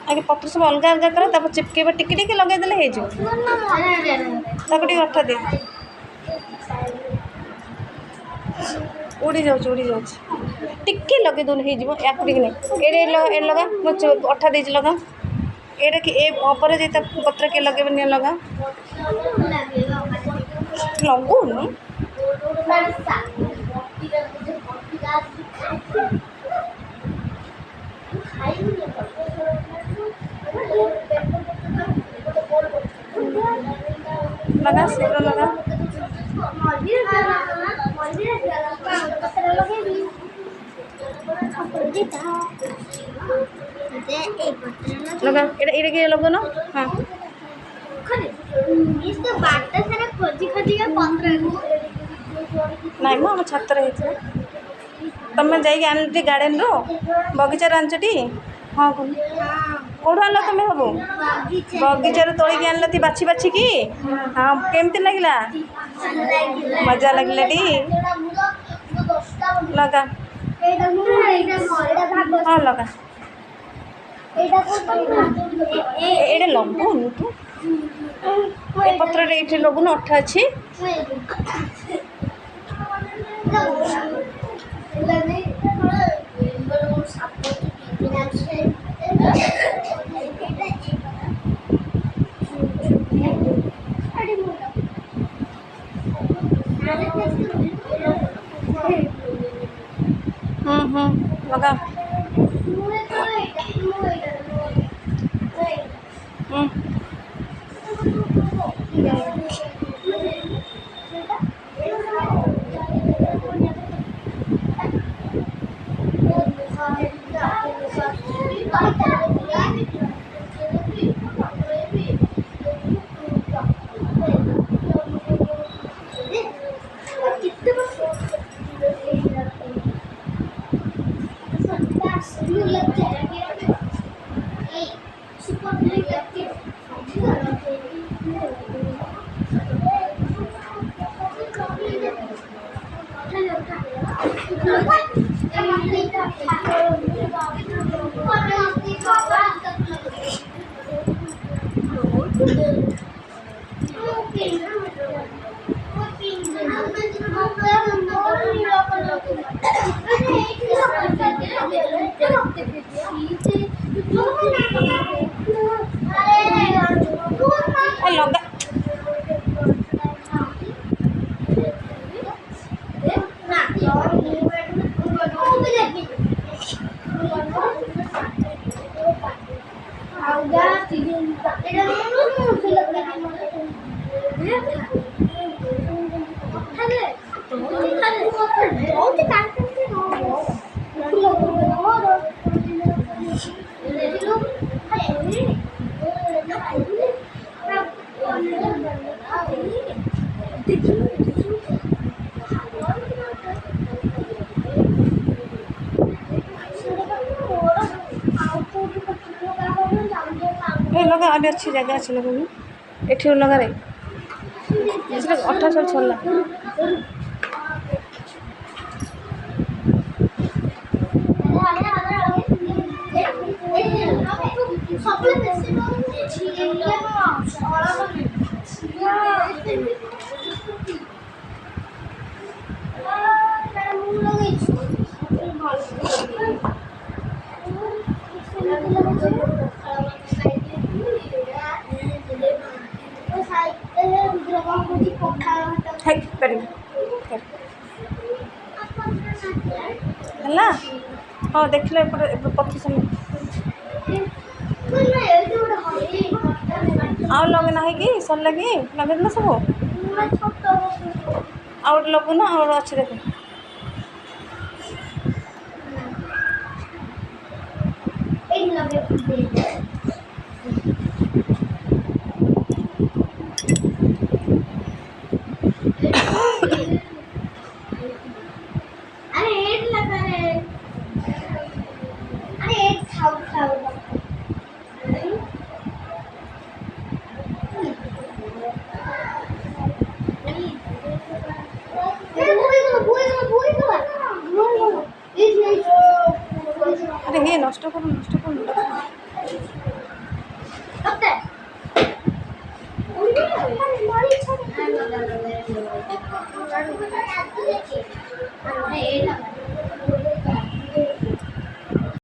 आगे पत्र सब अलग अलग कर तापर चिपकेबा टिके टिके लगेदेले हे जो ताको टिके अठा दे उड़ी जाऊ टिके लगे दोन हे जीवो या टिके नहीं एडे ए लगा मो अठा दे लगा एडे कि ए ऊपर जे पत्र के लगे बने लगा लगो न लगा शीघ्र लगा लगा एडे के लगो ना हां इस तो बाटा सारा खोजी खोजी के पत्र नाइ मो हम छात्र हे तमे जाई आनती गार्डन रो बगीचा रांचटी हाँ कौन आन तुम हम बगीचार तोलिक आनल बाछी बाछी की हाँ केमती लगिला मजा लगिला टी लगा हाँ लगा एडे लगुन तू ए पत्र ये लगुन अठा अच्छी लगा लगा लगा अभी अच्छी जगह अच्छी लगा ये लगा रे अठा सब छला है हाँ देख लो पत्र समय आउ लगे ना कि सर लगे लगे ना सब आउट लगू ना और अच्छे देख अरे ये नष्ट करो